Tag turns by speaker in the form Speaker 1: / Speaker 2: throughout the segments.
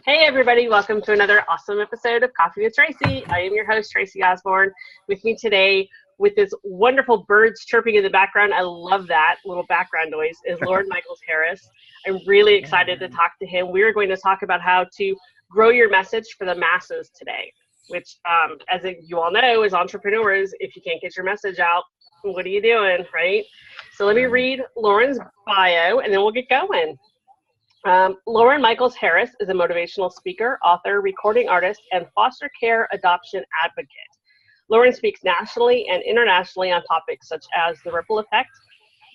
Speaker 1: Hey everybody, welcome to another awesome episode of Coffee with Tracy. I am your host, Tracy Osborne. With me today, with this wonderful birds chirping in the background, I love that little background noise, is Loren Michaels Harris. I'm really excited to talk to him. We are going to talk about how to grow your message for the masses today, which, as you all know, as entrepreneurs, if you can't get your message out, what are you doing, right? So let me read Loren's bio, and then we'll get going. Loren Michaels Harris is a motivational speaker, author, recording artist, and foster care adoption advocate. Loren speaks nationally and internationally on topics such as the ripple effect,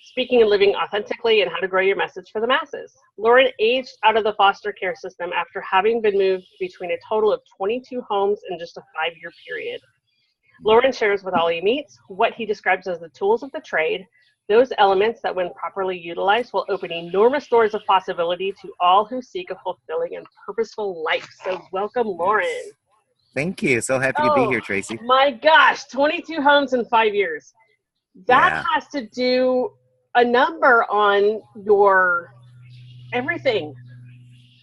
Speaker 1: speaking and living authentically, and how to grow your message for the masses. Loren aged out of the foster care system after having been moved between a total of 22 homes in just a 5-year period. Loren shares with all he meets what he describes as the tools of the trade, those elements that, when properly utilized, will open enormous doors of possibility to all who seek a fulfilling and purposeful life. So welcome, Loren.
Speaker 2: Thank you. So happy to be here, Tracy.
Speaker 1: My gosh, 22 homes in 5 years. That has to do a number on your everything.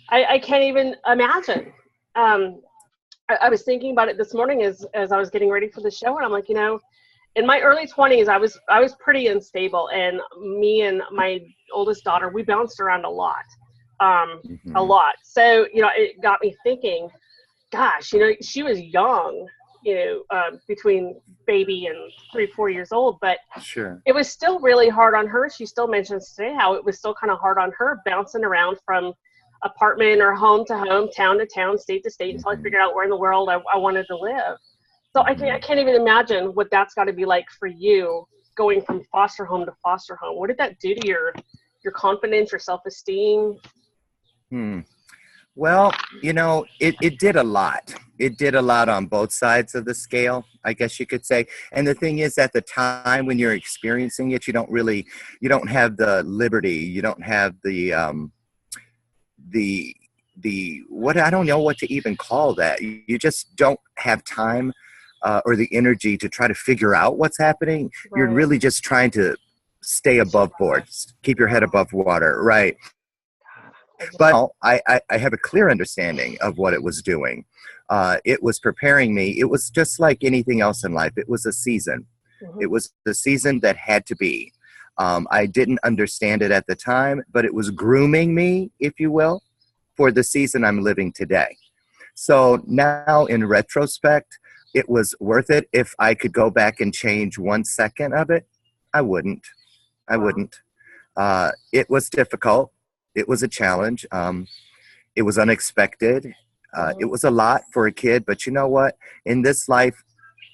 Speaker 1: I can't even imagine. I was thinking about it this morning as I was getting ready for the show, and I'm like, in my early 20s, I was pretty unstable, and me and my oldest daughter, we bounced around a lot. So, it got me thinking, gosh, she was young, between baby and 3-4 years old, but
Speaker 2: sure,
Speaker 1: it was still really hard on her. She still mentions today how it was still kind of hard on her, bouncing around from apartment or home to home, town to town, state to state, until I figured out where in the world I wanted to live. So I can't even imagine what that's got to be like for you, going from foster home to foster home. What did that do to your confidence, your self-esteem?
Speaker 2: Well, it did a lot. It did a lot on both sides of the scale, I guess you could say. And the thing is, at the time when you're experiencing it, you don't have the liberty. You don't have the what, I don't know what to even call that. You just don't have time or the energy to try to figure out what's happening. Right. You're really just trying to stay above board, keep your head above water, right? But I have a clear understanding of what it was doing. It was preparing me. It was just like anything else in life. It was a season. It was the season that had to be. I didn't understand it at the time, but it was grooming me, if you will, for the season I'm living today. So now in retrospect, it was worth it. If I could go back and change 1 second of it, I wouldn't. It was difficult. It was a challenge. It was unexpected. It was a lot for a kid, but you know what? In this life,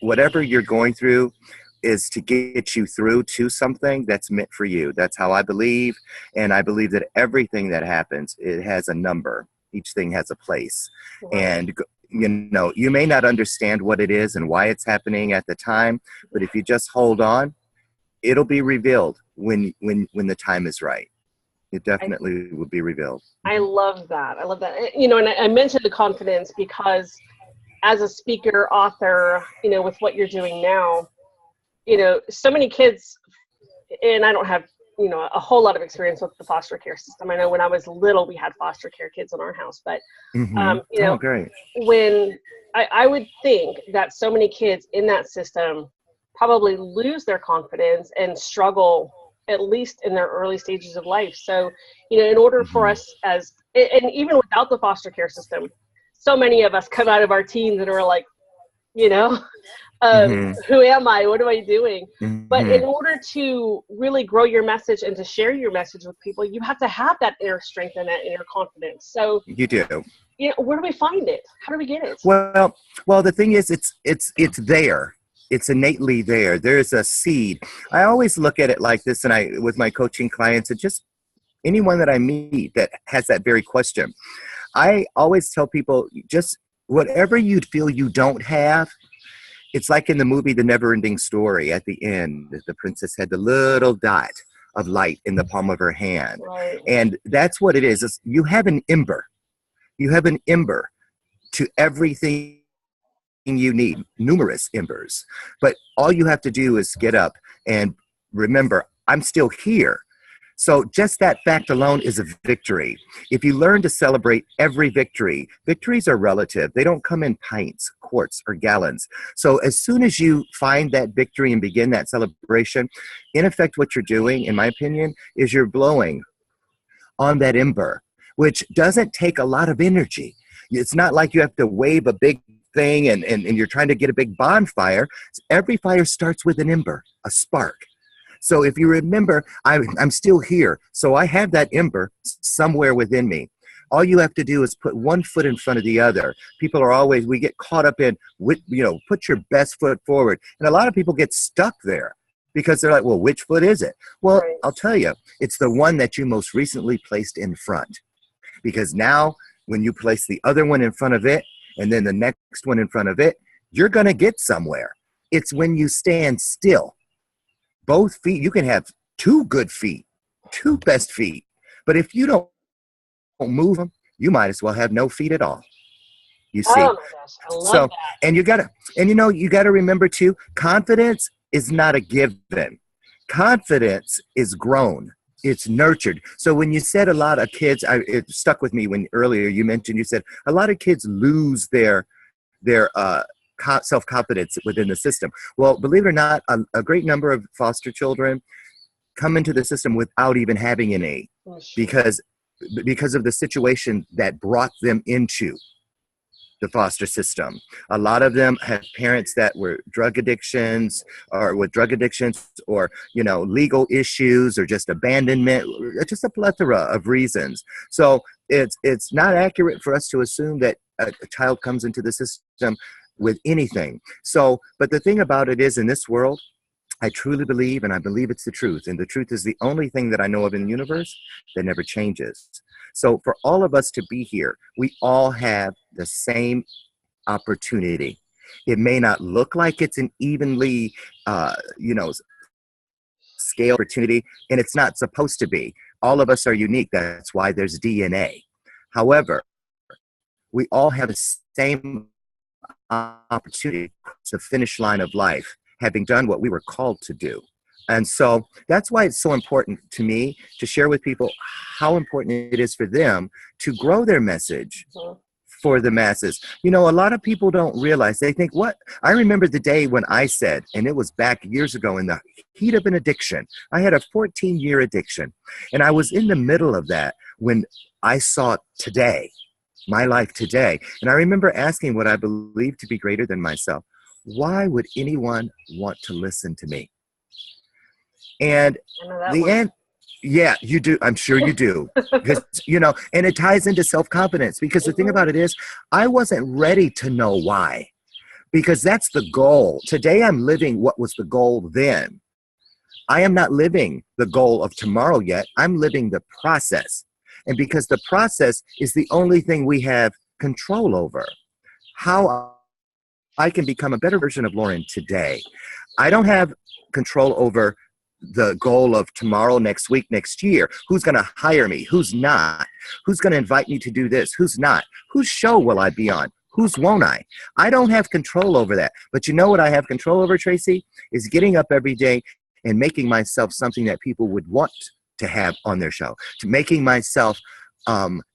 Speaker 2: whatever you're going through is to get you through to something that's meant for you. That's how I believe. And I believe that everything that happens, it has a number. Each thing has a place. And you may not understand what it is and why it's happening at the time, but if you just hold on, it'll be revealed when the time is right. It definitely will be revealed.
Speaker 1: I love that. And I mentioned the confidence because as a speaker, author, with what you're doing now, so many kids, and I don't have, a whole lot of experience with the foster care system. I know when I was little, we had foster care kids in our house, but,
Speaker 2: great.
Speaker 1: When I would think that so many kids in that system probably lose their confidence and struggle at least in their early stages of life. So, in order for us and even without the foster care system, so many of us come out of our teens and are like, who am I? What am I doing? But in order to really grow your message and to share your message with people, you have to have that inner strength and that inner confidence. So
Speaker 2: you do.
Speaker 1: Where do we find it? How do we get it?
Speaker 2: Well, the thing is, it's there. It's innately there. There's a seed. I always look at it like this, and with my coaching clients, and just anyone that I meet that has that very question, I always tell people, just whatever you feel you don't have, it's like in the movie The Never-Ending Story. At the end, the princess had the little dot of light in the palm of her hand.
Speaker 1: Right.
Speaker 2: And that's what it is. You have an ember. You have an ember to everything you need, numerous embers. But all you have to do is get up and remember, I'm still here. So just that fact alone is a victory. If you learn to celebrate every victory, victories are relative. They don't come in pints, quarts, or gallons. So as soon as you find that victory and begin that celebration, in effect, what you're doing, in my opinion, is you're blowing on that ember, which doesn't take a lot of energy. It's not like you have to wave a big thing and you're trying to get a big bonfire. Every fire starts with an ember, a spark. So if you remember, I'm still here. So I have that ember somewhere within me. All you have to do is put one foot in front of the other. People are always, we get caught up in, put your best foot forward. And a lot of people get stuck there because they're like, well, which foot is it? Well, right. I'll tell you, it's the one that you most recently placed in front. Because now when you place the other one in front of it and then the next one in front of it, you're going to get somewhere. It's when you stand still. Both feet, you can have two good feet, two best feet. But if you don't move them, you might as well have no feet at all. You see?
Speaker 1: Oh my gosh, I love that.
Speaker 2: And you gotta remember too, confidence is not a given. Confidence is grown. It's nurtured. So when you said a lot of kids, it stuck with me when earlier you said a lot of kids lose their self-confidence within the system. Well, believe it or not, a great number of foster children come into the system without even having an A, because of the situation that brought them into the foster system. A lot of them have parents that were drug addictions or legal issues or just abandonment, just a plethora of reasons. So it's not accurate for us to assume that a child comes into the system with anything. So, but the thing about it is, in this world, I truly believe, and I believe it's the truth, and the truth is the only thing that I know of in the universe that never changes. So for all of us to be here, we all have the same opportunity. It may not look like it's an evenly, scale opportunity, and it's not supposed to be. All of us are unique. That's why there's DNA. However, we all have the same opportunity, the finish line of life, having done what we were called to do. And so that's why it's so important to me to share with people how important it is for them to grow their message for the masses. A lot of people don't realize, they think, what? I remember the day when I said, and it was back years ago in the heat of an addiction, I had a 14-year addiction. And I was in the middle of that when I saw today, my life today. And I remember asking what I believed to be greater than myself. Why would anyone want to listen to me? And yeah, you do. I'm sure you do. Because, and it ties into self-confidence, because the thing about it is, I wasn't ready to know why, because that's the goal. Today I'm living what was the goal then. I am not living the goal of tomorrow yet. I'm living the process. And because the process is the only thing we have control over, how I can become a better version of Loren today. I don't have control over the goal of tomorrow, next week, next year. Who's going to hire me? Who's not? Who's going to invite me to do this? Who's not? Whose show will I be on? Whose won't I? I don't have control over that. But you know what I have control over, Tracey? Is getting up every day and making myself something that people would want to have on their show, to making myself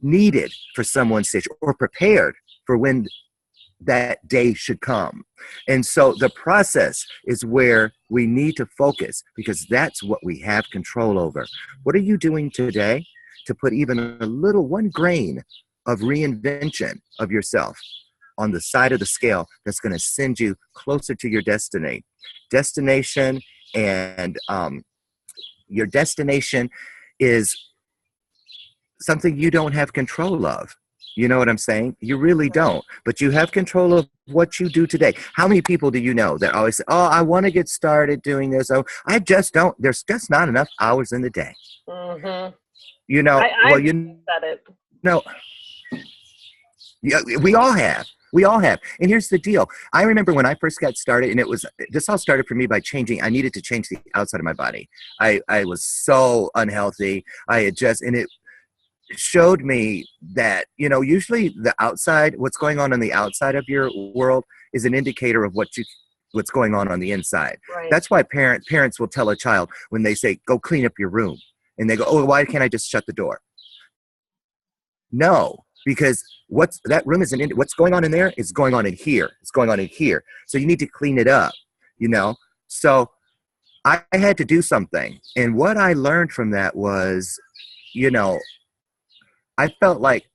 Speaker 2: needed for someone's stage, or prepared for when that day should come. And so the process is where we need to focus, because that's what we have control over. What are you doing today to put even a little, one grain of reinvention of yourself on the side of the scale that's going to send you closer to your destination? And your destination is something you don't have control of. You know what I'm saying? You really don't. But you have control of what you do today. How many people do you know that always say, oh, I want to get started doing this. Oh, I just don't. There's just not enough hours in the day.
Speaker 1: Mm-hmm.
Speaker 2: Said it. No. Yeah, we all have. We all have. And here's the deal. I remember when I first got started, and this all started for me by I needed to change the outside of my body. I was so unhealthy. And it showed me that, usually the outside, what's going on the outside of your world is an indicator of what's going on the inside. Right. That's why parents will tell a child when they say, go clean up your room. And they go, oh, why can't I just shut the door? No, because that room isn't in, what's going on in there is going on in here. It's going on in here. So you need to clean it up, you know? So I had to do something. And what I learned from that was, you know, I felt like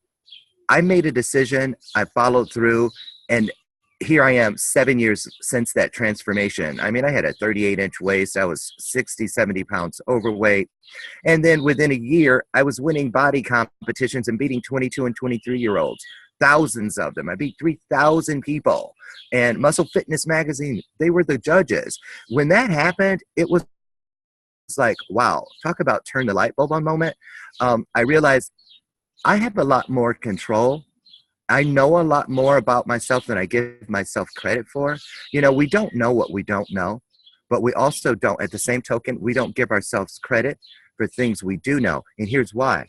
Speaker 2: I made a decision, I followed through, and here I am 7 years since that transformation. I mean, I had a 38-inch waist. I was 60, 70 pounds overweight. And then within a year, I was winning body competitions and beating 22 and 23-year-olds, thousands of them. I beat 3,000 people. And Muscle Fitness Magazine, they were the judges. When that happened, it was like, wow, talk about turn the light bulb on moment. I realized I have a lot more control. I know a lot more about myself than I give myself credit for. You know, we don't know what we don't know, but we also don't, at the same token, we don't give ourselves credit for things we do know. And here's why.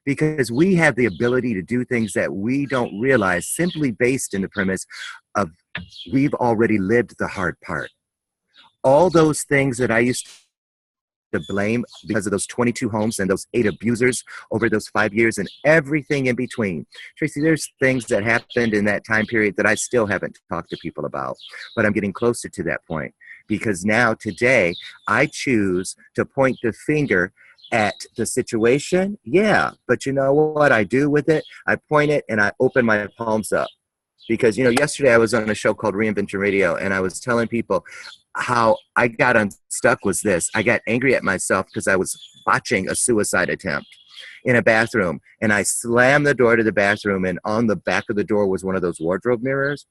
Speaker 2: Because we have the ability to do things that we don't realize simply based in the premise of we've already lived the hard part. All those things that I used to blame because of those 22 homes and those 8 abusers over those 5 years and everything in between. Tracey, there's things that happened in that time period that I still haven't talked to people about, but I'm getting closer to that point because now today I choose to point the finger at the situation. Yeah, but you know what I do with it? I point it and I open my palms up. Because, you know, yesterday I was on a show called Reinvention Radio, and I was telling people how I got unstuck was this. I got angry at myself because I was botching a suicide attempt in a bathroom, and I slammed the door to the bathroom, and on the back of the door was one of those wardrobe mirrors.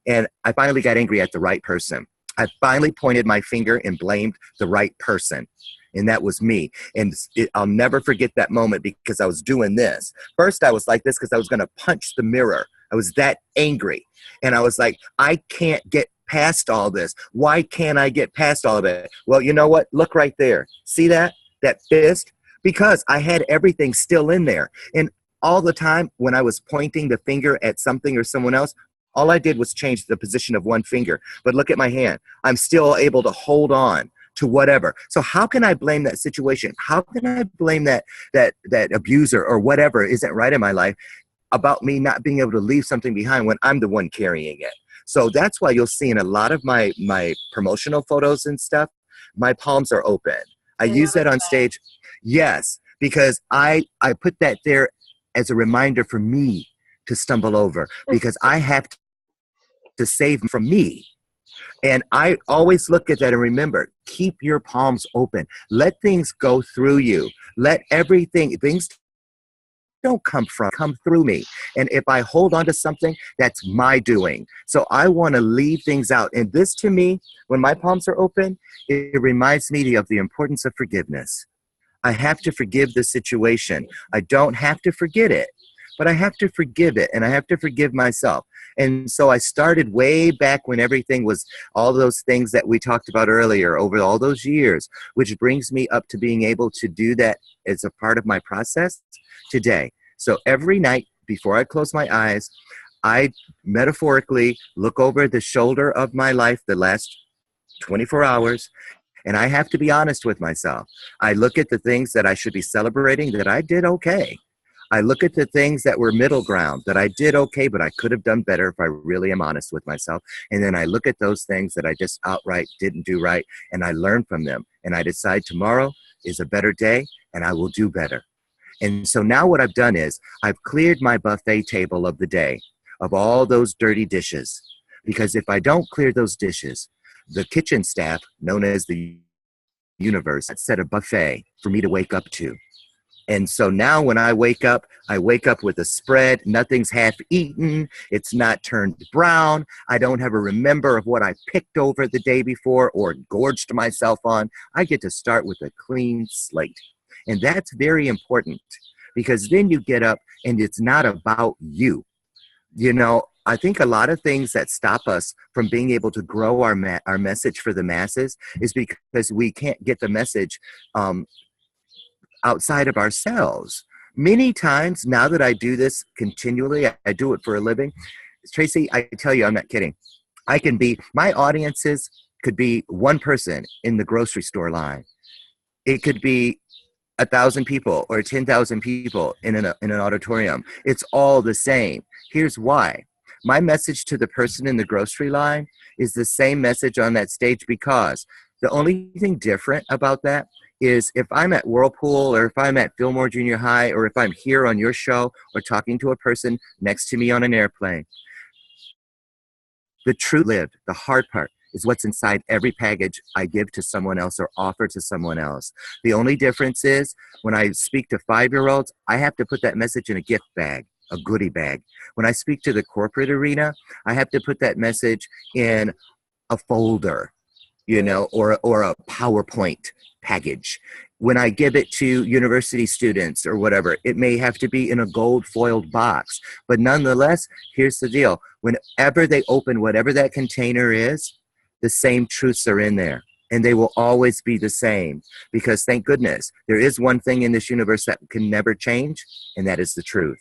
Speaker 2: And I finally got angry at the right person. I finally pointed my finger and blamed the right person. And that was me. And I'll never forget that moment because I was doing this. First, I was like this because I was going to punch the mirror. I was that angry. And I was like, I can't get past all this. Why can't I get past all of it? Well, you know what? Look right there. See that? That fist? Because I had everything still in there. And all the time when I was pointing the finger at something or someone else, all I did was change the position of one finger. But look at my hand. I'm still able to hold on to whatever. So how can I blame that situation? How can I blame that abuser or whatever isn't right in my life about me not being able to leave something behind when I'm the one carrying it? So that's why you'll see in a lot of my promotional photos and stuff, my palms are open. I use that on stage. Yes, because I put that there as a reminder for me to stumble over because I have to save from me. And I always look at that and remember, keep your palms open. Let things go through you. Let things don't come through me. And if I hold on to something, that's my doing. So I want to leave things out. And this to me, when my palms are open, it reminds me of the importance of forgiveness. I have to forgive the situation. I don't have to forget it, but I have to forgive it and I have to forgive myself. And so I started way back when everything was all those things that we talked about earlier over all those years, which brings me up to being able to do that as a part of my process today. So every night before I close my eyes, I metaphorically look over the shoulder of my life the last 24 hours, and I have to be honest with myself. I look at the things that I should be celebrating that I did okay. I look at the things that were middle ground, that I did okay, but I could have done better if I really am honest with myself. And then I look at those things that I just outright didn't do right, and I learn from them. And I decide tomorrow is a better day, and I will do better. And so now what I've done is I've cleared my buffet table of the day of all those dirty dishes. Because if I don't clear those dishes, the kitchen staff, known as the universe, set a buffet for me to wake up to. And so now when I wake up with a spread. Nothing's half eaten. It's not turned brown. I don't have a remember of what I picked over the day before or gorged myself on. I get to start with a clean slate. And that's very important because then you get up and it's not about you. You know, I think a lot of things that stop us from being able to grow our message for the masses is because we can't get the message outside of ourselves. Many times now that I do this continually, I do it for a living. Tracey, I tell you, I'm not kidding. My audiences could be one person in the grocery store line. It could be 1,000 people or 10,000 people in an auditorium. It's all the same. Here's why. My message to the person in the grocery line is the same message on that stage, because the only thing different about that is if I'm at Whirlpool or if I'm at Fillmore Junior High or if I'm here on your show or talking to a person next to me on an airplane, the truth lived, the hard part, is what's inside every package I give to someone else or offer to someone else. The only difference is when I speak to 5-year-olds, I have to put that message in a gift bag, a goodie bag. When I speak to the corporate arena, I have to put that message in a folder, or a PowerPoint package. When I give it to university students or whatever, it may have to be in a gold foiled box. But nonetheless, here's the deal. Whenever they open whatever that container is, the same truths are in there. And they will always be the same. Because thank goodness, there is one thing in this universe that can never change, and that is the truth.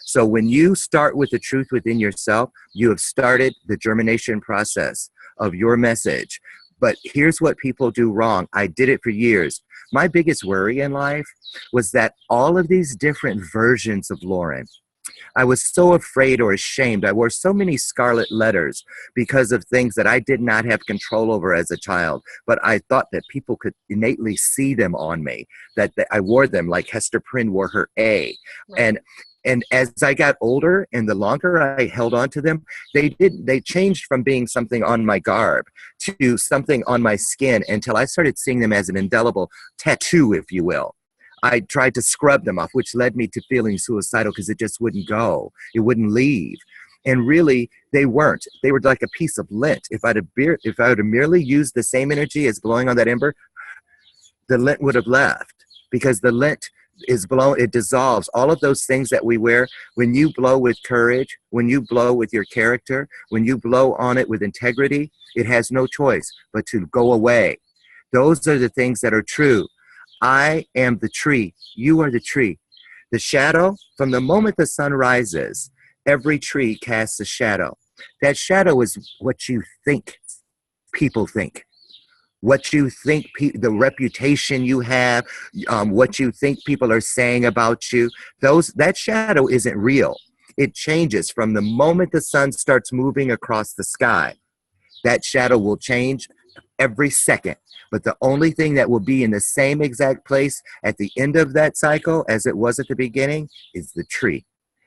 Speaker 2: So when you start with the truth within yourself, you have started the germination process of your message. But here's what people do wrong. I did it for years. My biggest worry in life was that all of these different versions of Loren, I was so afraid or ashamed. I wore so many scarlet letters because of things that I did not have control over as a child. But I thought that people could innately see them on me, that I wore them like Hester Prynne wore her A. Right. And as I got older and the longer I held on to them, they changed from being something on my garb to something on my skin until I started seeing them as an indelible tattoo, if you will. I tried to scrub them off, which led me to feeling suicidal because it just wouldn't go. It wouldn't leave. And really, they weren't. They were like a piece of lint. If I'd have merely used the same energy as blowing on that ember, the lint would have left, because the lint is blown, it dissolves. All of those things that we wear, when you blow with courage, when you blow with your character, when you blow on it with integrity, it has no choice but to go away. Those are the things that are true. I am the tree. You are the tree. The shadow, from the moment the sun rises, every tree casts a shadow. That shadow is what you think people think. What you think, the reputation you have, what you think people are saying about you, that shadow isn't real. It changes from the moment the sun starts moving across the sky. That shadow will change every second. But the only thing that will be in the same exact place at the end of that cycle as it was at the beginning is the tree.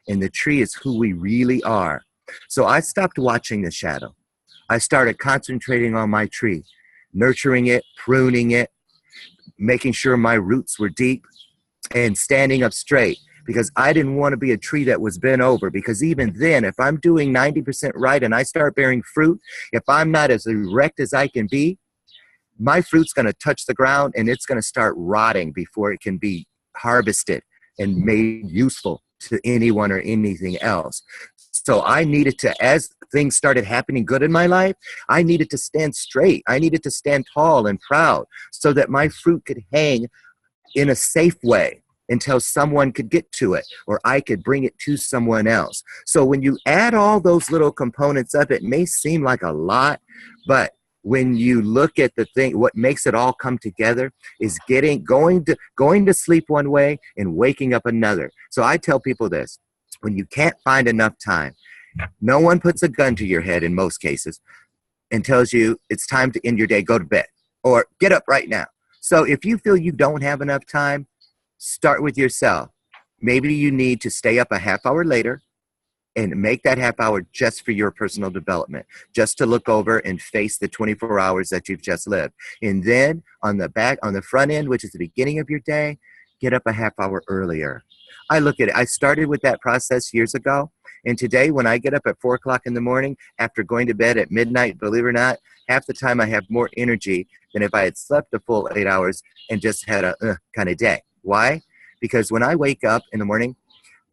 Speaker 2: And the tree is who we really are. So I stopped watching the shadow. I started concentrating on my tree, nurturing it, pruning it, making sure my roots were deep, and standing up straight, because I didn't want to be a tree that was bent over. Because even then, if I'm doing 90% right and I start bearing fruit, if I'm not as erect as I can be, my fruit's going to touch the ground and it's going to start rotting before it can be harvested and made useful to anyone or anything else. So I needed to, as things started happening good in my life, I needed to stand straight. I needed to stand tall and proud so that my fruit could hang in a safe way until someone could get to it or I could bring it to someone else. So when you add all those little components up, it may seem like a lot, but when you look at the thing, what makes it all come together is going to sleep one way and waking up another. So I tell people this: when you can't find enough time, no one puts a gun to your head in most cases and tells you it's time to end your day, go to bed, or get up right now. So if you feel you don't have enough time, start with yourself. Maybe you need to stay up a half hour later and make that half hour just for your personal development, just to look over and face the 24 hours that you've just lived. And then on the front end, which is the beginning of your day, get up a half hour earlier. I look at it. I started with that process years ago. And today, when I get up at 4 o'clock in the morning after going to bed at midnight, believe it or not, half the time I have more energy than if I had slept a full 8 hours and just had a kind of day. Why? Because when I wake up in the morning,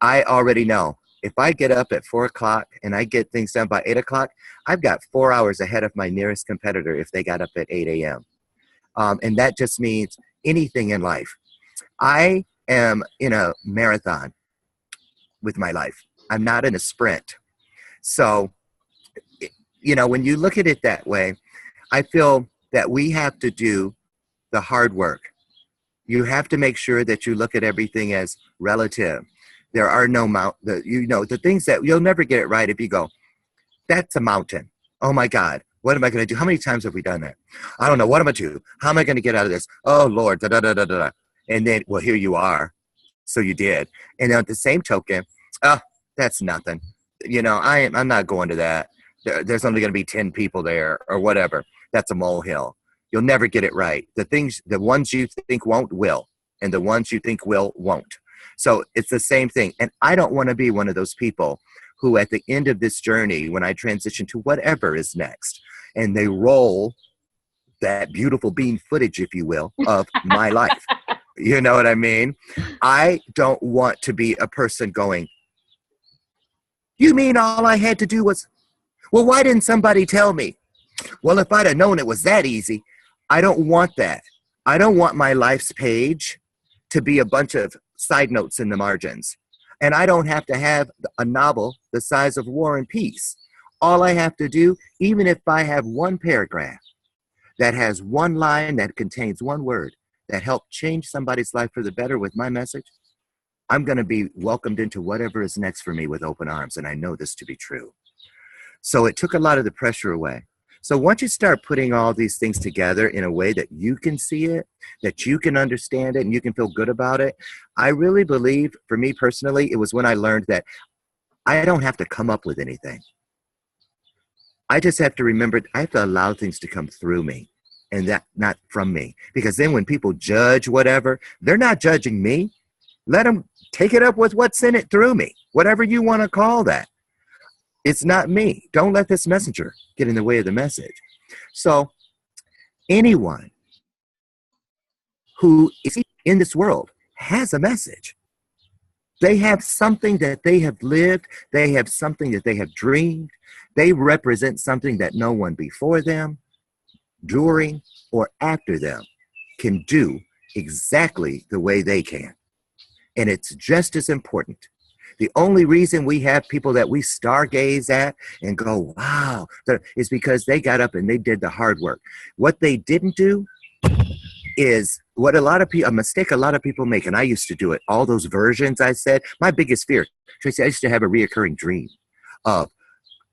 Speaker 2: I already know if I get up at 4 o'clock and I get things done by 8 o'clock, I've got 4 hours ahead of my nearest competitor if they got up at 8 a.m. And that just means anything in life. I am in a marathon with my life. I'm not in a sprint. So, when you look at it that way, I feel that we have to do the hard work. You have to make sure that you look at everything as relative. There are no the things that you'll never get it right if you go, that's a mountain. Oh my God, what am I going to do? How many times have we done that? I don't know. What am I going to do? How am I going to get out of this? Oh Lord, da da da da da. And then, well, here you are. So you did. And then at the same token, that's nothing. I'm not going to that. There's only going to be 10 people there or whatever. That's a molehill. You'll never get it right. The ones you think won't will, and the ones you think will won't. So it's the same thing. And I don't want to be one of those people who at the end of this journey, when I transition to whatever is next, and they roll that beautiful bean footage, if you will, of my life. You know what I mean? I don't want to be a person going, you mean all I had to do was, well, why didn't somebody tell me? Well, if I'd have known it was that easy. I don't want that. I don't want my life's page to be a bunch of side notes in the margins. And I don't have to have a novel the size of War and Peace. All I have to do, even if I have one paragraph that has one line that contains one word that helped change somebody's life for the better with my message, I'm going to be welcomed into whatever is next for me with open arms. And I know this to be true. So it took a lot of the pressure away. So once you start putting all these things together in a way that you can see it, that you can understand it, and you can feel good about it, I really believe, for me personally, it was when I learned that I don't have to come up with anything. I just have to remember, I have to allow things to come through me and that not from me. Because then when people judge whatever, they're not judging me. Let them take it up with what's in it through me, whatever you want to call that. It's not me. Don't let this messenger get in the way of the message. So anyone who is in this world has a message. They have something that they have lived. They have something that they have dreamed. They represent something that no one before them, during, or after them can do exactly the way they can. And it's just as important. The only reason we have people that we stargaze at and go, wow, is because they got up and they did the hard work. What they didn't do is what a mistake a lot of people make, and I used to do it, all those versions I said. My biggest fear, Tracy, I used to have a reoccurring dream of,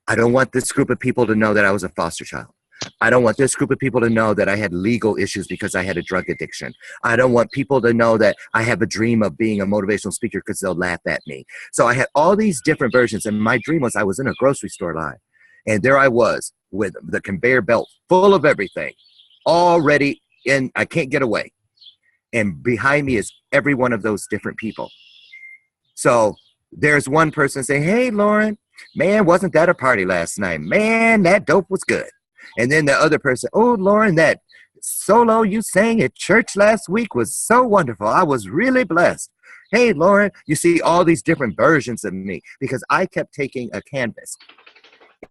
Speaker 2: I don't want this group of people to know that I was a foster child. I don't want this group of people to know that I had legal issues because I had a drug addiction. I don't want people to know that I have a dream of being a motivational speaker because they'll laugh at me. So I had all these different versions, and my dream was I was in a grocery store line, and there I was with the conveyor belt full of everything already in, I can't get away. And behind me is every one of those different people. So there's one person saying, hey, Loren, man, wasn't that a party last night? Man, that dope was good. And then the other person, oh, Loren, that solo you sang at church last week was so wonderful. I was really blessed. Hey, Loren, you see all these different versions of me because I kept taking a canvas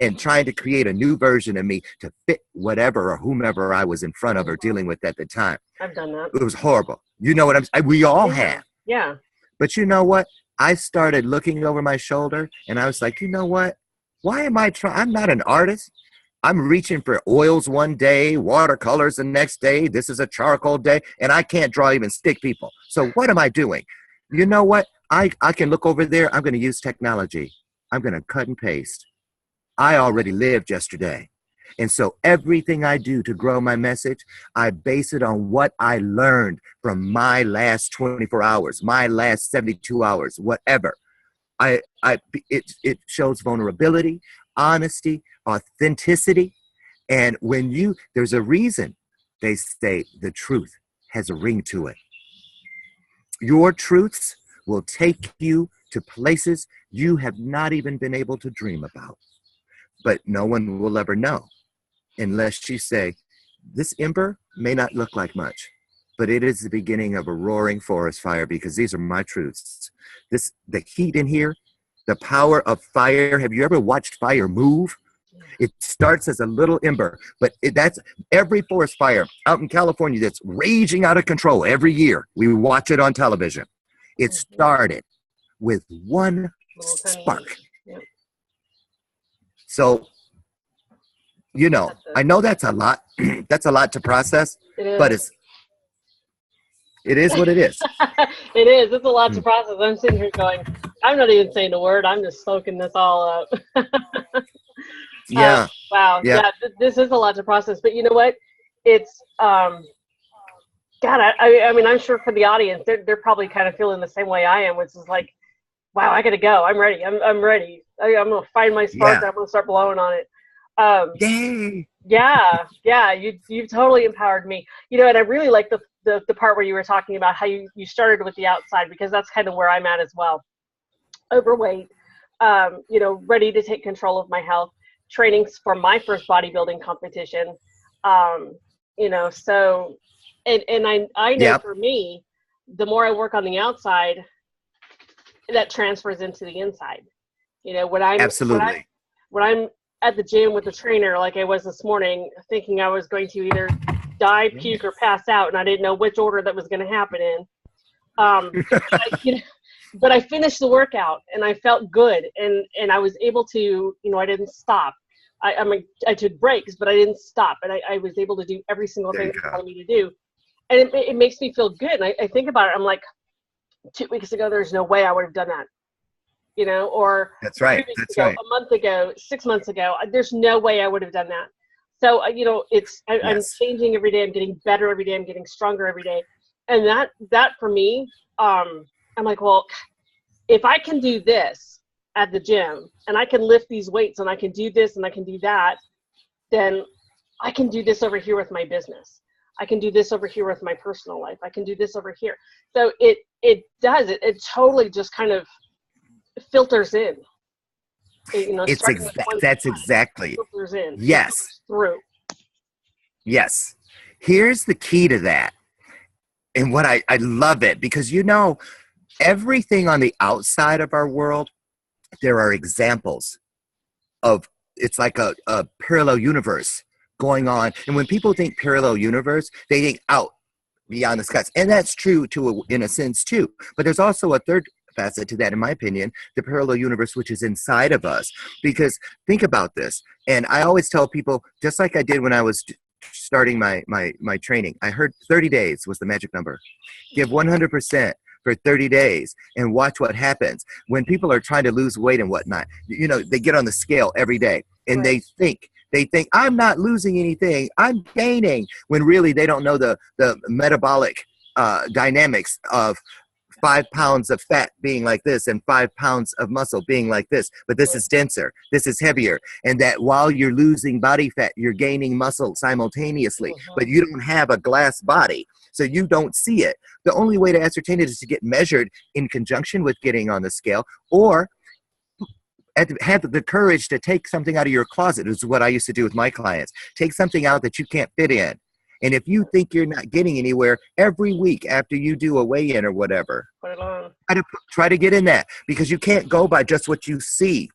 Speaker 2: and trying to create a new version of me to fit whatever or whomever I was in front of or dealing with at the time.
Speaker 1: I've done that.
Speaker 2: It was horrible. You know what we all have.
Speaker 1: Yeah.
Speaker 2: But you know what? I started looking over my shoulder and I was like, you know what? Why am I trying? I'm not an artist. I'm reaching for oils one day, watercolors the next day. This is a charcoal day, and I can't draw even stick people. So what am I doing? You know what? I can look over there. I'm going to use technology. I'm going to cut and paste. I already lived yesterday. And so everything I do to grow my message, I base it on what I learned from my last 24 hours, my last 72 hours, whatever. It shows vulnerability, honesty, authenticity. And when there's a reason they say the truth has a ring to it. Your truths will take you to places you have not even been able to dream about. But no one will ever know unless you say, this ember may not look like much, but it is the beginning of a roaring forest fire because these are my truths. The heat in here, the power of fire. Have you ever watched fire move? It starts as a little ember, but that's every forest fire out in California that's raging out of control every year. We watch it on television. It started with one spark. Yep. So, I know that's a lot. That's a lot to process, but It is what it is.
Speaker 1: It is. It's a lot to process. I'm sitting here going, I'm not even saying a word. I'm just soaking this all up.
Speaker 2: Yeah.
Speaker 1: Wow.
Speaker 2: Yeah.
Speaker 1: This is a lot to process. But you know what? It's God. I mean, I'm sure for the audience, they're probably kind of feeling the same way I am, which is like, wow, I gotta go. I'm ready. I'm ready. I'm gonna find my spark.
Speaker 2: Yeah.
Speaker 1: And I'm gonna start blowing on it.
Speaker 2: Yay.
Speaker 1: Yeah. You've totally empowered me. You know, and I really like the part where you were talking about how you started with the outside, because that's kind of where I'm at as well. Overweight, you know, ready to take control of my health, training for my first bodybuilding competition. You know, so, and I know
Speaker 2: Yep.
Speaker 1: for me, the more I work on the outside, that transfers into the inside. You know,
Speaker 2: Absolutely.
Speaker 1: when I'm at the gym with the trainer, like I was this morning, thinking I was going to either die, puke, or pass out, and I didn't know which order that was going to happen in. You know, but I finished the workout and I felt good, and I was able to, you know, I didn't stop. I took breaks, but I didn't stop, and I was able to do every single thing they told me to do, and it makes me feel good. And I think about it, I'm like, 2 weeks ago, there's no way I would have done that, you know, or
Speaker 2: That's right.
Speaker 1: 3 weeks
Speaker 2: That's
Speaker 1: ago,
Speaker 2: right.
Speaker 1: a month ago, 6 months ago, there's no way I would have done that. So, you know, I'm
Speaker 2: Yes.
Speaker 1: changing every day. I'm getting better every day. I'm getting stronger every day. And that for me, I'm like, well, if I can do this at the gym, and I can lift these weights, and I can do this and I can do that, then I can do this over here with my business. I can do this over here with my personal life. I can do this over here. So it totally just kind of filters in. You know,
Speaker 2: That's exactly.
Speaker 1: filters in.
Speaker 2: Yes.
Speaker 1: Through.
Speaker 2: Yes. Here's the key to that. And what I love it, because, you know, everything on the outside of our world, there are examples of, it's like a parallel universe going on. And when people think parallel universe, they think out beyond the skies. And that's true in a sense too. But there's also a third facet to that, in my opinion, the parallel universe, which is inside of us. Because think about this. And I always tell people, just like I did when I was starting my training, I heard 30 days was the magic number. Give 100% for 30 days and watch what happens. When people are trying to lose weight and whatnot, you know, they get on the scale every day and
Speaker 1: Right.
Speaker 2: they think I'm not losing anything, I'm gaining, when really they don't know the metabolic dynamics of 5 pounds of fat being like this and 5 pounds of muscle being like this, but this is denser, this is heavier, and that while you're losing body fat, you're gaining muscle simultaneously, but you don't have a glass body, so you don't see it. The only way to ascertain it is to get measured in conjunction with getting on the scale, or have the courage to take something out of your closet. This is what I used to do with my clients. Take something out that you can't fit in. And if you think you're not getting anywhere, every week after you do a weigh-in or whatever,
Speaker 1: Put it on.
Speaker 2: try to get in that, because you can't go by just what you see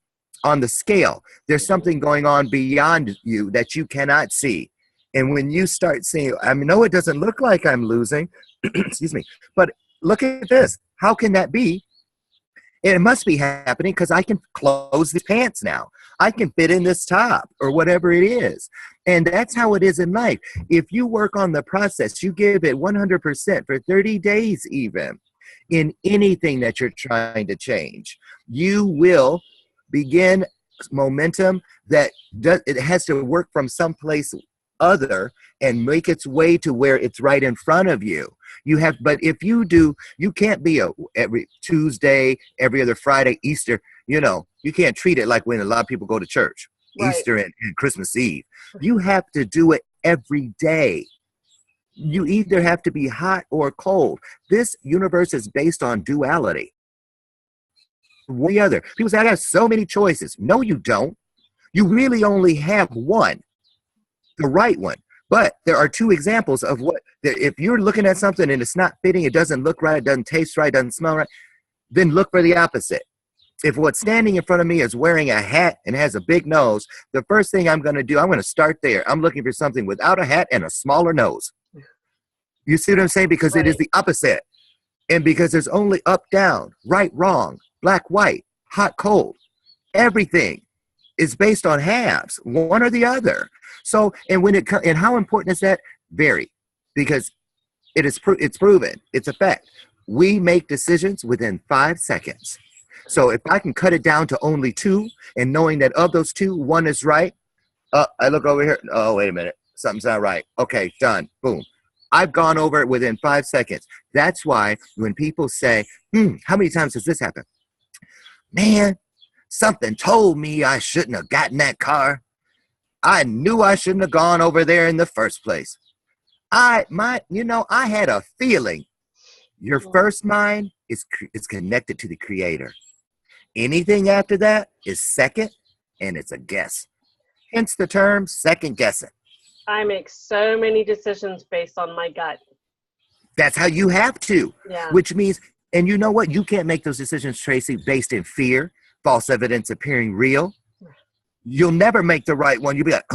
Speaker 2: on the scale. There's something going on beyond you that you cannot see. And when you start seeing, I know it doesn't look like I'm losing, excuse me, but look at this. How can that be? And it must be happening because I can close the pants now. I can fit in this top or whatever it is. And that's how it is in life. If you work on the process, you give it 100% for 30 days even in anything that you're trying to change, you will begin momentum that it has to work from someplace other and make its way to where it's right in front of you. But if you do, you can't be every Tuesday, every other Friday, Easter, you can't treat it like when a lot of people go to church, right. Easter and Christmas Eve. You have to do it every day. You either have to be hot or cold. This universe is based on duality. One or the other. People say, I got so many choices. No, you don't. You really only have one, the right one. But there are two examples of if you're looking at something and it's not fitting, it doesn't look right, it doesn't taste right, doesn't smell right, then look for the opposite. If what's standing in front of me is wearing a hat and has a big nose, the first thing I'm going to do, I'm going to start there. I'm looking for something without a hat and a smaller nose. You see what I'm saying? Because It is the opposite. And because there's only up, down, right, wrong, black, white, hot, cold. Everything is based on halves, one or the other. So, and how important is that? Very. Because It's proven. It's a fact. We make decisions within 5 seconds. So if I can cut it down to only 2, and knowing that of those 2, 1 is right, I look over here. Oh, wait a minute. Something's not right. Okay, done. Boom. I've gone over it within 5 seconds. That's why when people say, how many times has this happened? Man, something told me I shouldn't have gotten that car. I knew I shouldn't have gone over there in the first place. I had a feeling. Your first mind is connected to the creator. Anything after that is second, and it's a guess. Hence the term second guessing.
Speaker 1: I make so many decisions based on my gut.
Speaker 2: That's how you have to.
Speaker 1: Yeah.
Speaker 2: Which means, and you know what? You can't make those decisions, Tracey, based in fear, false evidence appearing real. You'll never make the right one. You'll be like,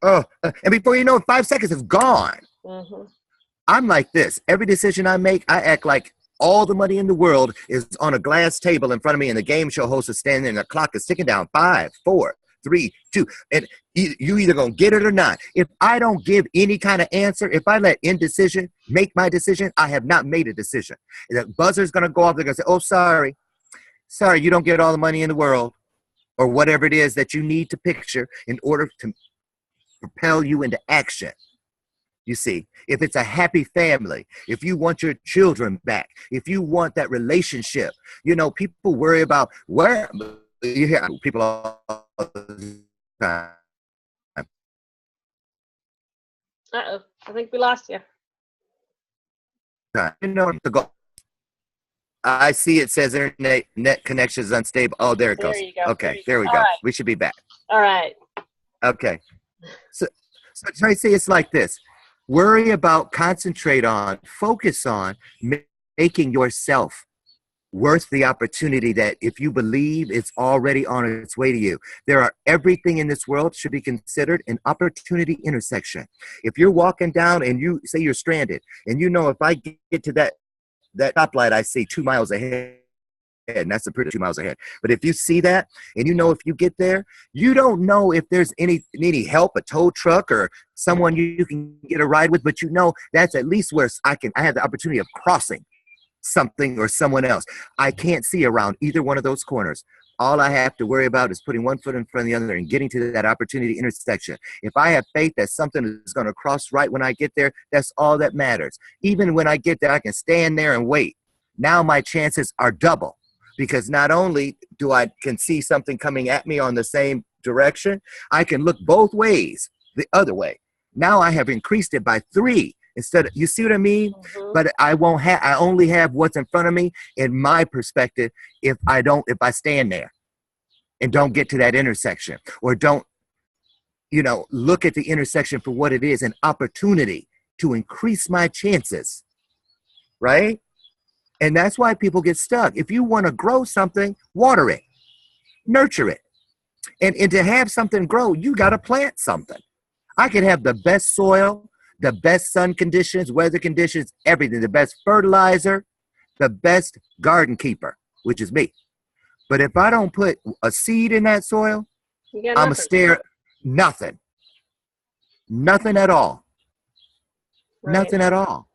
Speaker 2: and before you know it, 5 seconds is gone. Mm-hmm. I'm like this. Every decision I make, I act like all the money in the world is on a glass table in front of me, and the game show host is standing there, and the clock is ticking down. 5, 4, 3, 2, and you either gonna get it or not. If I don't give any kind of answer, if I let indecision make my decision, I have not made a decision. The buzzer's gonna go off. They're gonna say, "Oh, sorry, you don't get all the money in the world," or whatever it is that you need to picture in order to propel you into action. You see, if it's a happy family, if you want your children back, if you want that relationship, people worry about where you hear people all the time.
Speaker 1: Uh-oh, I think we lost you.
Speaker 2: The goal. I see it says net connection is unstable. Oh, there it goes.
Speaker 1: There you go.
Speaker 2: Okay, there we go. Right. We should be back.
Speaker 1: All right.
Speaker 2: Okay. So Tracey, it's like this. Worry about, concentrate on, focus on making yourself worth the opportunity that if you believe it's already on its way to you. Everything in this world should be considered an opportunity intersection. If you're walking down and you say you're stranded, and if I get to that stoplight I see 2 miles ahead, and that's a pretty 2 miles ahead. But if you see that, and if you get there, you don't know if there's any help, a tow truck or someone you can get a ride with, but that's at least where I have the opportunity of crossing something or someone else. I can't see around either one of those corners. All I have to worry about is putting one foot in front of the other and getting to that opportunity intersection. If I have faith that something is going to cross right when I get there, that's all that matters. Even when I get there, I can stand there and wait. Now my chances are double, because not only can see something coming at me on the same direction, I can look both ways, the other way. Now I have increased it by 3. You see what I mean? Mm-hmm. But I only have what's in front of me in my perspective if I stand there and don't get to that intersection, or don't, look at the intersection for what it is, an opportunity to increase my chances, right? And that's why people get stuck. If you want to grow something, water it, nurture it. And to have something grow, you got to plant something. I could have the best soil, the best sun conditions, weather conditions, everything, the best fertilizer, the best garden keeper, which is me. But if I don't put a seed in that soil, I'm going to stare at nothing. Nothing at all. Right. Nothing at all.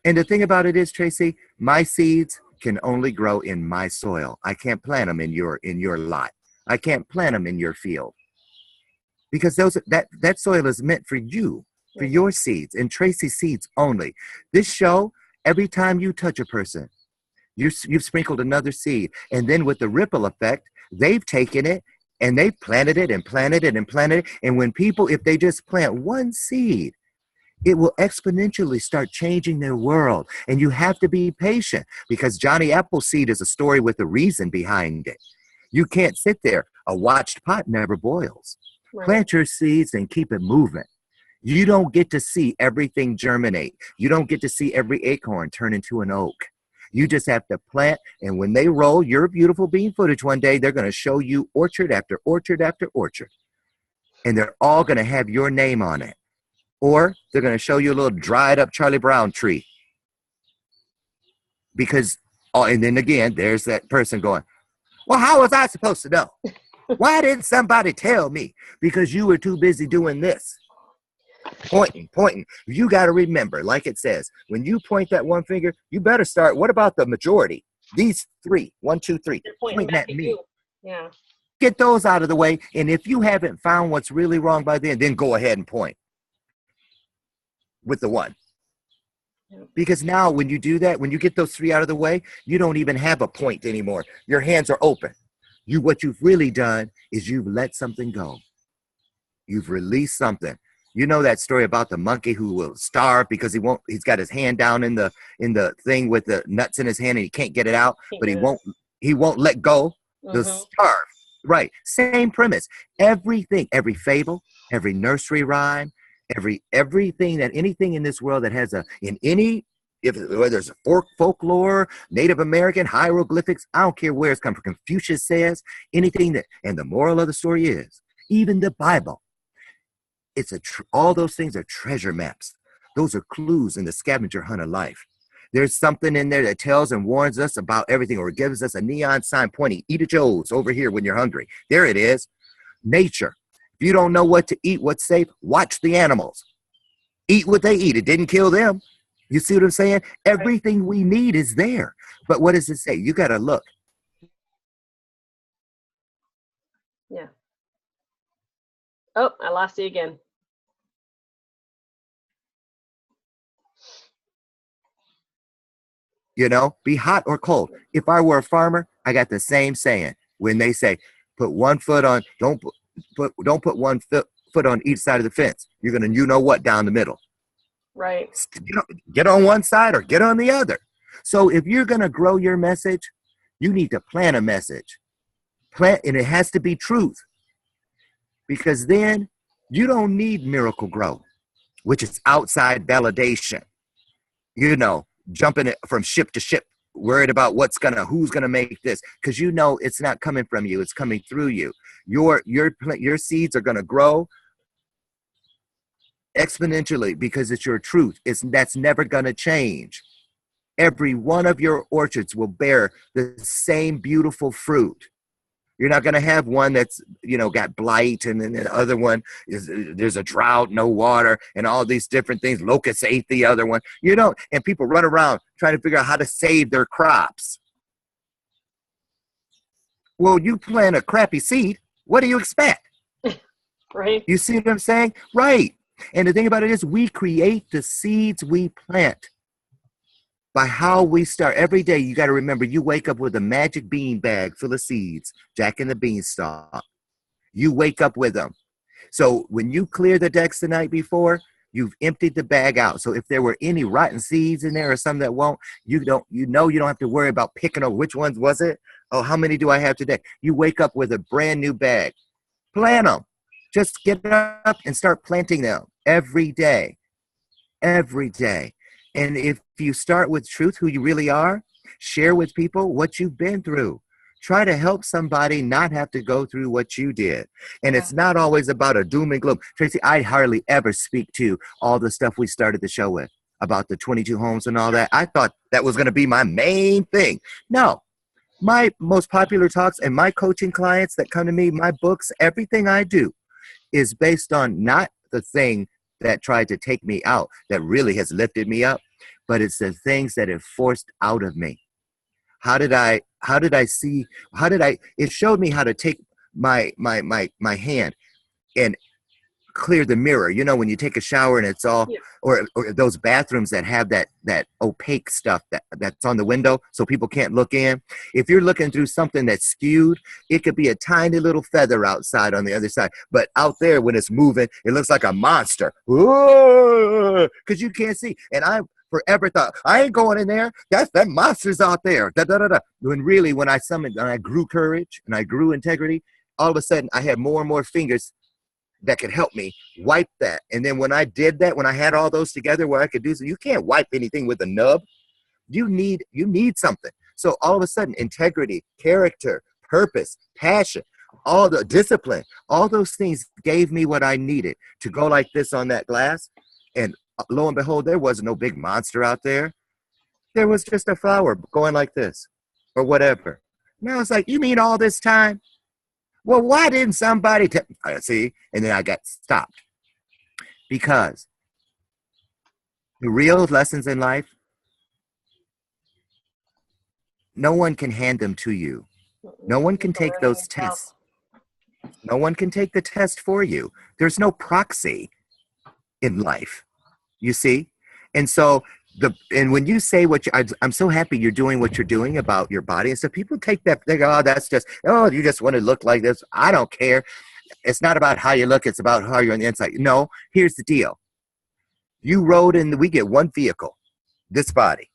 Speaker 2: And the thing about it is, Tracey, my seeds can only grow in my soil. I can't plant them in your lot. I can't plant them in your field. Because that soil is meant for you. For your seeds, and Tracy's seeds only. This show, every time you touch a person, you've sprinkled another seed. And then with the ripple effect, they've taken it and they've planted it and planted it and planted it. And when people, if they just plant one seed, it will exponentially start changing their world. And you have to be patient, because Johnny Appleseed is a story with a reason behind it. You can't sit there. A watched pot never boils. Right. Plant your seeds and keep it moving. You don't get to see everything germinate. You don't get to see every acorn turn into an oak. You just have to plant, and when they roll your beautiful bean footage one day, they're going to show you orchard after orchard after orchard. And they're all going to have your name on it. Or they're going to show you a little dried up Charlie Brown tree. Because, and then again, there's that person going, well, how was I supposed to know? Why didn't somebody tell me? Because you were too busy doing this. Pointing. You got to remember, like it says, when you point that one finger, you better start. What about the majority? These three, 1, 2, 3,
Speaker 1: They're pointing
Speaker 2: pointing
Speaker 1: back
Speaker 2: at
Speaker 1: at
Speaker 2: me.
Speaker 1: you. Yeah.
Speaker 2: Get those out of the way. And if you haven't found what's really wrong by then go ahead and point with the one. Because now when you do that, when you get those three out of the way, you don't even have a point anymore. Your hands are open. What you've really done is you've let something go. You've released something. You know that story about the monkey who will starve because he's got his hand down in the thing with the nuts in his hand and he can't get it out, but he won't let go. He'll starve. Right. Same premise. Everything, every fable, every nursery rhyme, everything that anything in this world that has whether it's folklore, Native American, hieroglyphics, I don't care where it's come from. Confucius says anything and the moral of the story is, even the Bible, all those things are treasure maps. Those are clues in the scavenger hunt of life. There's something in there that tells and warns us about everything, or gives us a neon sign pointing, eat a Joe's over here when you're hungry. There it is. Nature. If you don't know what to eat, what's safe, watch the animals. Eat what they eat. It didn't kill them. You see what I'm saying? Everything we need is there. But what does it say? You got to look.
Speaker 1: Yeah. Oh, I lost you again.
Speaker 2: Be hot or cold. If I were a farmer, I got the same saying. When they say, put 1 foot on, don't put 1 foot on each side of the fence. You're going to, down the middle.
Speaker 1: Right.
Speaker 2: Get on one side or get on the other. So if you're going to grow your message, you need to plant a message. And it has to be truth. Because then you don't need miracle growth, which is outside validation. Jumping it from ship to ship, worried about who's gonna make this, because it's not coming from you, it's coming through you. Your seeds are gonna grow exponentially because it's your truth. That's never gonna change. Every one of your orchards will bear the same beautiful fruit. You're not going to have one that's, got blight, and then the other one there's a drought, no water, and all these different things. Locusts ate the other one, and people run around trying to figure out how to save their crops. Well, you plant a crappy seed. What do you expect?
Speaker 1: Right.
Speaker 2: You see what I'm saying? Right. And the thing about it is we create the seeds we plant. By how we start every day. You got to remember, you wake up with a magic bean bag full of seeds, Jack and the Beanstalk. You wake up with them. So when you clear the decks the night before, you've emptied the bag out. So if there were any rotten seeds in there or some that won't, you don't have to worry about picking up which ones was it. Oh, how many do I have today? You wake up with a brand new bag. Plant them. Just get up and start planting them every day. Every day. And if you start with truth, who you really are, share with people what you've been through. Try to help somebody not have to go through what you did. And it's not always about a doom and gloom. Tracey, I hardly ever speak to all the stuff we started the show with about the 22 homes and all that. I thought that was going to be my main thing. No, my most popular talks and my coaching clients that come to me, my books, everything I do is based on not the thing that tried to take me out, that really has lifted me up, but it's the things that have forced out of me. It showed me how to take my hand and clear the mirror. When you take a shower and it's all, or those bathrooms that have that opaque stuff that's on the window so people can't look in. If you're looking through something that's skewed, it could be a tiny little feather outside on the other side. But out there when it's moving, it looks like a monster. Because you can't see. And I forever thought, I ain't going in there. That monster's out there. When really, when I grew courage and I grew integrity, all of a sudden I had more and more fingers that could help me wipe that. And then when I did that, when I had all those together where I could do so, you can't wipe anything with a nub. You need something. So all of a sudden, integrity, character, purpose, passion, all the discipline, all those things gave me what I needed to go like this on that glass. And lo and behold, there was no big monster out there. There was just a flower going like this or whatever. Now it's like, you mean all this time? Well, why didn't somebody see? And then I got stopped. Because the real lessons in life, no one can hand them to you. No one can take those tests. No one can take the test for you. There's no proxy in life, you see? And so and when you say I'm so happy you're doing what you're doing about your body. And so people take that, they go, oh, that's just, oh, you just want to look like this. I don't care. It's not about how you look. It's about how you're on the inside. No, here's the deal. We get one vehicle, this body.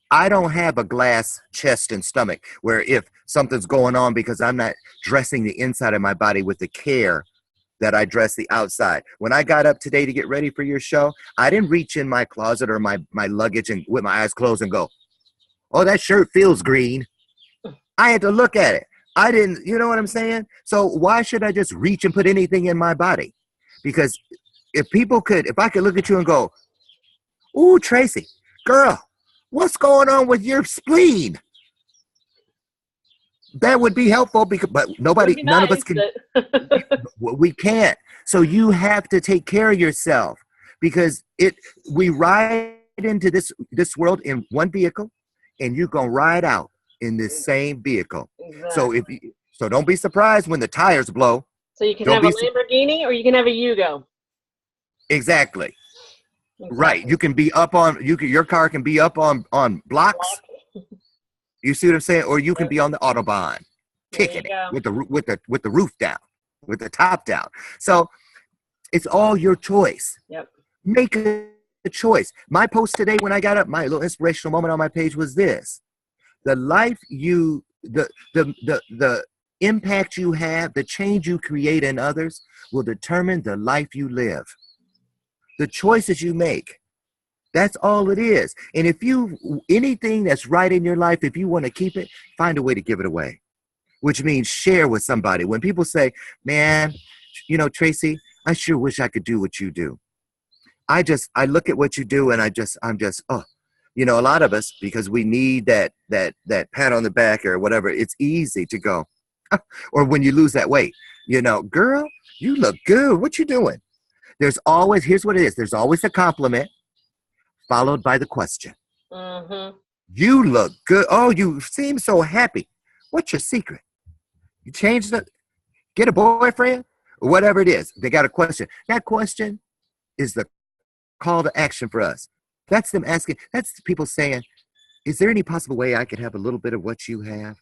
Speaker 2: I don't have a glass chest and stomach where if something's going on because I'm not dressing the inside of my body with the care that I dress the outside. When I got up today to get ready for your show, I didn't reach in my closet or my luggage and with my eyes closed and go, oh, that shirt feels green. I had to look at it. I didn't, you know what I'm saying? So why should I just reach and put anything in my body? Because if I could look at you and go, ooh, Tracey, girl, what's going on with your spleen? That would be helpful but none of us can. We can't. So you have to take care of yourself because we ride into this world in one vehicle, and you're gonna ride out in this same vehicle. Exactly. So don't be surprised when the tires blow.
Speaker 1: So you can have a Lamborghini or you can have a Yugo.
Speaker 2: Exactly. Right. You can be up on your car can be up on blocks. You see what I'm saying? Or you can be on the Autobahn, kicking it with the roof down, with the top down. So it's all your choice. Yep. Make a choice. My post today when I got up, my little inspirational moment on my page was this: the life the impact you have, the change you create in others will determine the life you live. The choices you make. That's all it is. And anything that's right in your life, if you want to keep it, find a way to give it away, which means share with somebody. When people say, man, Tracey, I sure wish I could do what you do. I look at what you do and I'm just, oh, a lot of us, because we need that pat on the back or whatever, it's easy to go, or when you lose that weight, girl, you look good. What you doing? Here's what it is. There's always a compliment followed by the question. Mm-hmm. You look good. Oh, you seem so happy. What's your secret? You changed it? Get a boyfriend? Or whatever it is. They got a question. That question is the call to action for us. That's them asking. That's people saying, is there any possible way I could have a little bit of what you have?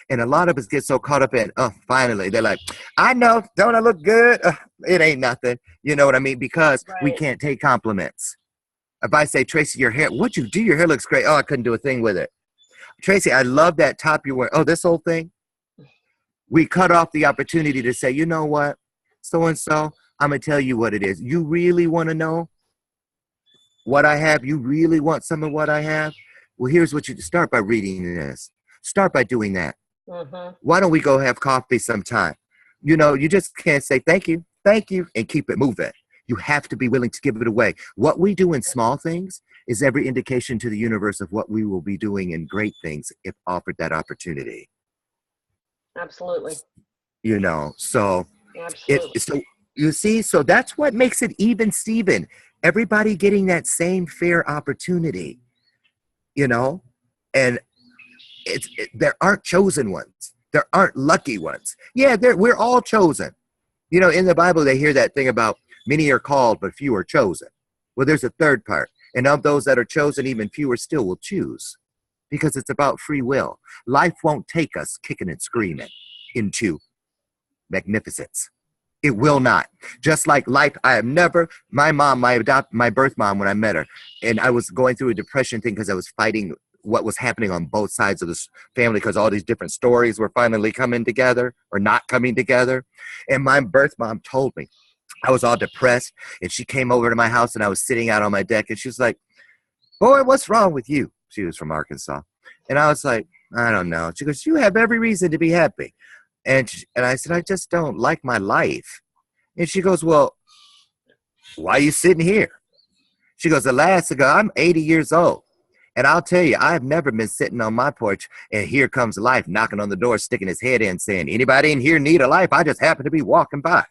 Speaker 2: And a lot of us get so caught up in, oh, finally. They're like, I know. Don't I look good? It ain't nothing. You know what I mean? Because we can't take compliments. If I say, Tracey, your hair, what'd you do? Your hair looks great. Oh, I couldn't do a thing with it. Tracey, I love that top you're wearing. Oh, this whole thing. We cut off the opportunity to say, you know what? So-and-so, I'm going to tell you what it is. You really want to know what I have? You really want some of what I have? Well, here's what you start by reading this. Start by doing that. Mm-hmm. Why don't we go have coffee sometime? You just can't say thank you, and keep it moving. You have to be willing to give it away. What we do in small things is every indication to the universe of what we will be doing in great things if offered that opportunity.
Speaker 1: Absolutely.
Speaker 2: So you see, so that's what makes it even Steven. Everybody getting that same fair opportunity, and there aren't chosen ones. There aren't lucky ones. Yeah, we're all chosen. In the Bible, they hear that thing about many are called, but few are chosen. Well, there's a third part. And of those that are chosen, even fewer still will choose. Because it's about free will. Life won't take us kicking and screaming into magnificence. It will not. Just like life, my mom, my birth mom, when I met her, and I was going through a depression thing because I was fighting what was happening on both sides of this family because all these different stories were finally coming together or not coming together. And my birth mom told me, I was all depressed, and she came over to my house, and I was sitting out on my deck, and she was like, boy, what's wrong with you? She was from Arkansas. And I was like, I don't know. She goes, you have every reason to be happy. And I said, I just don't like my life. And she goes, well, why are you sitting here? She goes, I'm 80 years old. And I'll tell you, I've never been sitting on my porch, and here comes life knocking on the door, sticking his head in, saying, anybody in here need a life? I just happen to be walking by.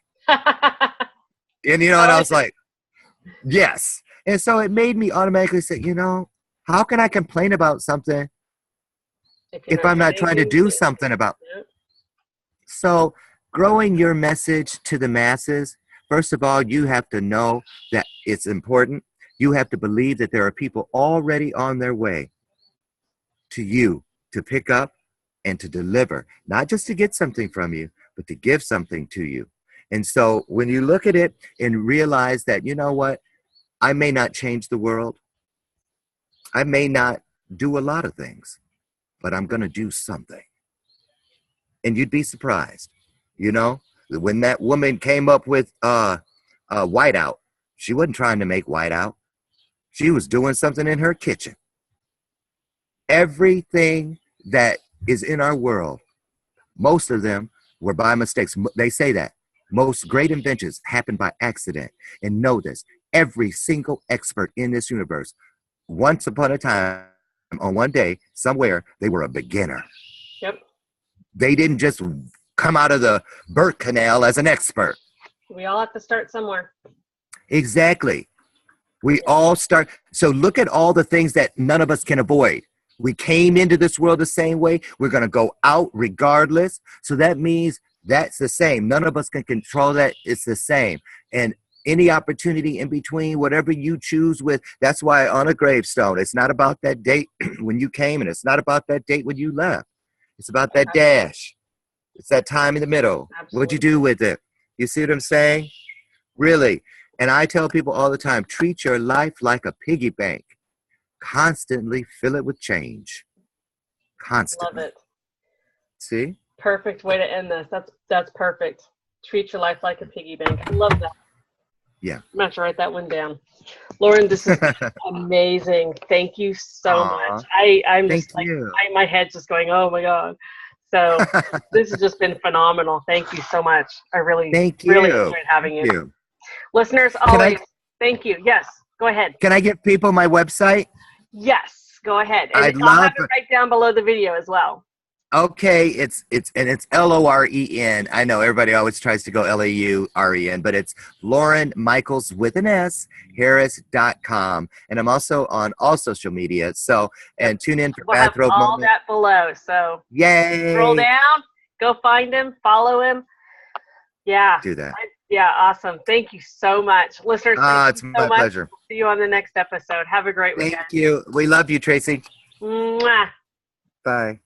Speaker 2: And, and I was like, Yes. And so it made me automatically say, how can I complain about something if I'm not trying to do something about it? So growing your message to the masses, first of all, you have to know that it's important. You have to believe that there are people already on their way to you to pick up and to deliver, not just to get something from you, but to give something to you. And so when you look at it and realize that, you know what, I may not change the world. I may not do a lot of things, but I'm going to do something. And you'd be surprised, when that woman came up with whiteout, she wasn't trying to make whiteout. She was doing something in her kitchen. Everything that is in our world, most of them were by mistakes. They say that most great inventions happen by accident. And know this, every single expert in this universe, once upon a time, on one day, somewhere, they were a beginner.
Speaker 1: Yep.
Speaker 2: They didn't just come out of the birth canal as an expert.
Speaker 1: We all have to start somewhere.
Speaker 2: Exactly. We all start. So look at all the things that none of us can avoid. We came into this world the same way. We're going to go out regardless. So that means that's the same. None of us can control that. It's the same. And any opportunity in between, whatever you choose with, that's why on a gravestone, it's not about that date when you came, and it's not about that date when you left. It's about that dash. It's that time in the middle. Absolutely. What'd you do with it? You see what I'm saying? Really. And I tell people all the time, treat your life like a piggy bank. Constantly fill it with change. Constantly.
Speaker 1: Love it.
Speaker 2: See?
Speaker 1: Perfect way to end this. That's perfect. Treat your life like a piggy bank. I love that.
Speaker 2: Yeah.
Speaker 1: I'm going to have to write that one down. Loren, this is amazing. Thank you so much. I'm just like, my head's just going, oh my God. So this has just been phenomenal. Thank you so much. I really enjoyed having you. Listeners, always, thank you. Yes, go ahead.
Speaker 2: Can I give people my website?
Speaker 1: Yes, go ahead. And I'll have it right down below the video as well.
Speaker 2: Okay, it's Loren. I know everybody always tries to go Lauren, but it's Loren Michaels with an S, Harris.com. And I'm also on all social media. So, and tune in for Bathrobe
Speaker 1: Moment.
Speaker 2: All
Speaker 1: that below. So,
Speaker 2: yay.
Speaker 1: Scroll down, go find him, follow him. Yeah.
Speaker 2: Do that.
Speaker 1: Awesome. Thank you so much. Listeners,
Speaker 2: it's my pleasure.
Speaker 1: See you on the next episode. Have a great weekend.
Speaker 2: Thank you. We love you, Tracy.
Speaker 1: Mwah.
Speaker 2: Bye.